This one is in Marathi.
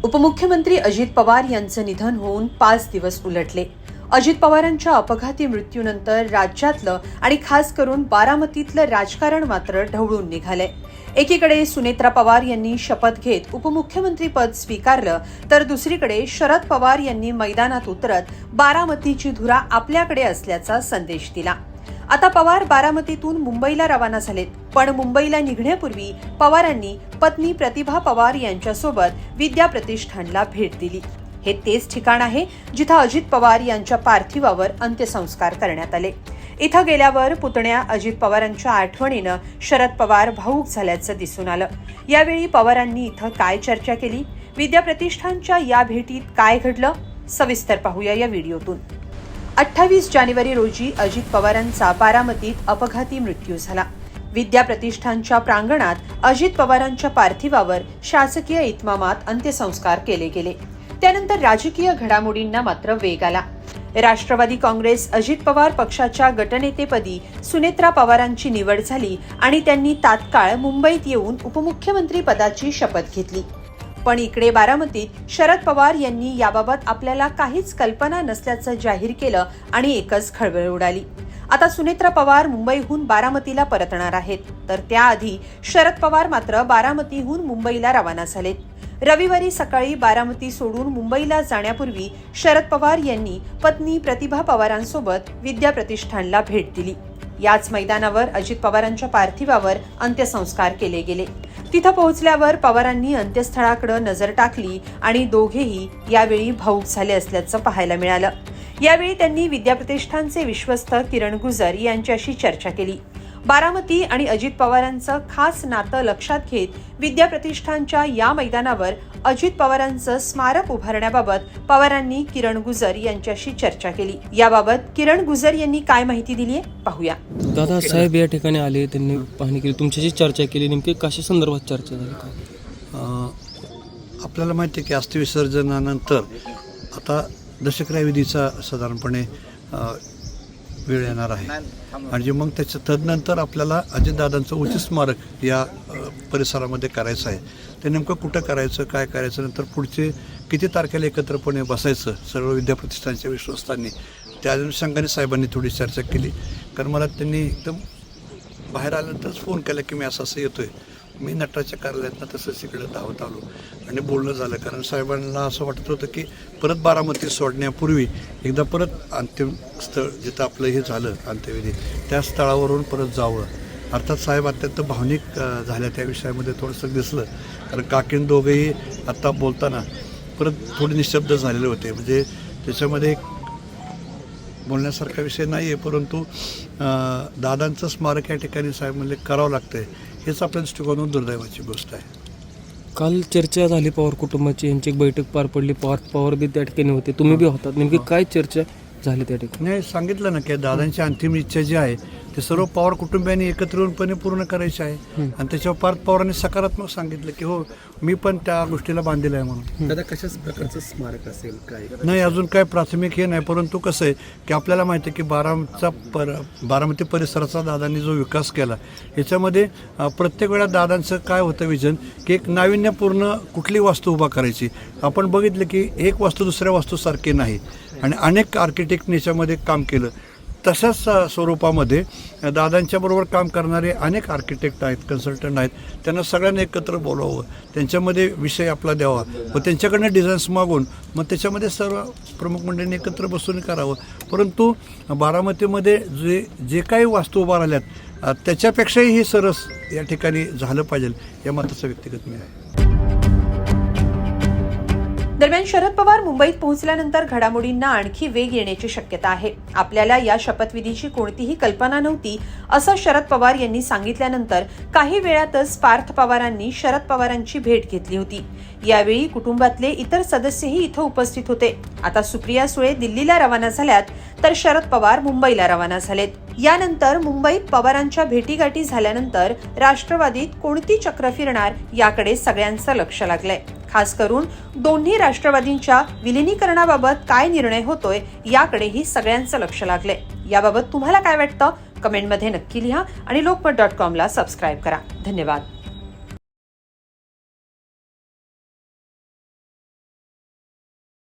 उपमुख्यमंत्री अजित पवार यांचं निधन होऊन 5 दिवस उलटले. अजित पवारांच्या अपघाती मृत्यूनंतर राज्यातलं आणि खास करून बारामतीतलं राजकारण मात्र ढवळून निघालंय. एकीकडे सुनेत्रा पवार यांनी शपथ घेत उपमुख्यमंत्रीपद स्वीकारलं, तर दुसरीकडे शरद पवार यांनी मैदानात उतरत बारामतीची धुरा आपल्याकडे असल्याचा संदेश दिला. आता पवार बारामतीतून मुंबईला रवाना झालेत, पण मुंबईला निघण्यापूर्वी पवारांनी पत्नी प्रतिभा पवार यांच्यासोबत विद्या प्रतिष्ठानला भेट दिली. हे तेच ठिकाण आहे जिथं अजित पवार यांच्या पार्थिवावर अंत्यसंस्कार करण्यात आले. इथं गेल्यावर पुतण्या अजित पवारांच्या आठवणीनं शरद पवार भावूक झाल्याचं दिसून आलं. यावेळी पवारांनी इथं काय चर्चा केली, विद्या प्रतिष्ठानच्या या भेटीत काय घडलं, सविस्तर पाहूया या व्हिडिओतून. 28 जानेवारी रोजी अजित पवारांचा बारामतीत अपघाती मृत्यू झाला. विद्या प्रतिष्ठानच्या प्रांगणात अजित पवारांच्या पार्थिवावर शासकीय इतमामात अंत्यसंस्कार केले गेले. त्यानंतर राजकीय घडामोडींना मात्र वेग आला. राष्ट्रवादी काँग्रेस अजित पवार पक्षाच्या गटनेतेपदी सुनेत्रा पवारांची निवड झाली आणि त्यांनी तात्काळ मुंबईत येऊन उपमुख्यमंत्री पदाची शपथ घेतली. पण इकडे बारामतीत शरद पवार यांनी याबाबत आपल्याला काहीच कल्पना नसल्याचं जाहीर केलं आणि एकच खळबळ उडाली. आता सुनेत्रा पवार मुंबईहून बारामतीला परतणार आहेत, तर त्याआधी शरद पवार मात्र बारामतीहून मुंबईला रवाना झालेत. रविवारी सकाळी बारामती सोडून मुंबईला जाण्यापूर्वी शरद पवार यांनी पत्नी प्रतिभा पवारांसोबत विद्या प्रतिष्ठानला भेट दिली. याच मैदानावर अजित पवारांच्या पार्थिवावर अंत्यसंस्कार केले गेले. तिथं पोहोचल्यावर पवारांनी अंत्यस्थळाकडे नजर टाकली आणि दोघेही यावेळी भावूक झाले असल्याचं पाहायला मिळालं. यावेळी त्यांनी विद्या प्रतिष्ठानचे विश्वस्त किरण गुजर यांच्याशी चर्चा केली. बारामती आणि अजित पवारांचं खास नातं लक्षात घेत विद्या प्रतिष्ठानच्या या मैदानावर अजित पवारांचं स्मारक उभारण्याबाबत पवारांनी किरण गुजर यांच्याशी चर्चा केली. याबाबत किरण गुजर यांनी काय माहिती दिली आहे पाहूया. दादा साहेब या ठिकाणी आले, त्यांनी पाहणी केली, तुमच्याशी चर्चा केली, नेमकी कशा संदर्भात चर्चा झाली? आपल्याला माहिती आहे की अस्थि विसर्जनानंतर आता दशक्रिया विधीचा साधारणपणे वेळ येणार आहे आणि मग त्याच्या तदनंतर आपल्याला अजितदादांचं उच्च स्मारक या परिसरामध्ये करायचं आहे. ते नेमकं कुठं करायचं, काय करायचं, नंतर पुढचे किती तारखेला एकत्रपणे बसायचं सर्व विद्या प्रतिष्ठानच्या विश्वस्तांनी, त्या अनुषंगाने साहेबांनी थोडी चर्चा केली. कारण मला त्यांनी एकदम बाहेर आल्यानंतरच फोन केला की मी असं येतोय. मी नटराजच्या कार्यालयातनं तसंच इकडे धावत आलो आणि बोलणं झालं. कारण साहेबांना असं वाटत होतं की परत बारामती सोडण्यापूर्वी एकदा परत अंतिम स्थळ जिथं आपलं हे झालं अंत्यविधी त्या स्थळावरून परत जावं. अर्थात साहेब अत्यंत भावनिक झाल्या त्या विषयामध्ये थोडंसं दिसलं. कारण काकीन दोघंही आत्ता बोलताना परत थोडे निशब्द झालेले होते. म्हणजे त्याच्यामध्ये बोलण्यासारखा विषय नाही आहे, परंतु दादांचं स्मारक या ठिकाणी साहेब म्हणले करावं लागतं आहे. हेच आपल्या दृष्टिकोनातून दुर्दैवाची गोष्ट आहे. काल चर्चा झाली पवार कुटुंबाची, यांची एक बैठक पार पडली, पवार बी त्या ठिकाणी होते, तुम्ही बी होतात, नेमकी काय चर्चा झाली त्या ठिकाणी? नाही, सांगितलं ना की दादांची अंतिम इच्छा जी आहे ते सर्व पवार कुटुंबियांनी एकत्र येऊनपणे पूर्ण करायची आहे. आणि त्याच्यावर पार्थ पवारांनी सकारात्मक सांगितलं की हो मी पण त्या गोष्टीला बांधलेलं आहे म्हणून. दादा कशाच प्रकारचं स्मारक असेल काय? नाही, अजून काय प्राथमिक हे नाही, परंतु कसं आहे की आपल्याला माहिती आहे की बारामती परिसराचा दादांनी जो विकास केला याच्यामध्ये प्रत्येक वेळा दादांचं काय होतं विजन की एक नाविन्यपूर्ण कुठली वास्तू उभा करायची. आपण बघितलं की एक वास्तू दुसऱ्या वास्तूसारखी नाही आणि अनेक आर्किटेक्टने याच्यामध्ये काम केलं. तशाच स्वरूपामध्ये दादांच्याबरोबर काम करणारे अनेक आर्किटेक्ट आहेत, कन्सल्टंट आहेत, त्यांना सगळ्यांना एकत्र बोलावं, त्यांच्यामध्ये विषय आपला द्यावा व त्यांच्याकडनं डिझाईन्स मागून मग त्याच्यामध्ये सर्व प्रमुख मंडळींनी एकत्र बसून करावं. परंतु बारामतीमध्ये जे काही वास्तू उभा राहिल्यात त्याच्यापेक्षाही हे सरस या ठिकाणी झालं पाहिजे या मताचा व्यक्तिगत मी आहे. दरम्यान शरद पवार मुंबईत पोहोचल्यानंतर घडामोडींना आणखी वेग येण्याची शक्यता आहे. आपल्याला या शपथविधीची कोणतीही कल्पना नव्हती असं शरद पवार यांनी सांगितल्यानंतर काही वेळातच पार्थ पवारांनी शरद पवारांची भेट घेतली होती. यावेळी कुटुंबातले इतर सदस्यही इथं उपस्थित होते. आता सुप्रिया सुळे दिल्लीला रवाना झाल्यात, तर शरद पवार मुंबईला रवाना झालेत. यानंतर मुंबईत पवारांच्या भेटीगाठी झाल्यानंतर राष्ट्रवादीत कोणती चक्र फिरणार याकडे सगळ्यांचं लक्ष लागलंय. खास करून दोन्ही राष्ट्रवादींच्या विलिनीकरणाबाबत काय निर्णय होतोय याकडेही सगळ्यांचं लक्ष लागलंय. याबाबत तुम्हाला काय वाटतं कमेंटमध्ये नक्की लिहा आणि लोकमत.com ला सबस्क्राईब करा. धन्यवाद.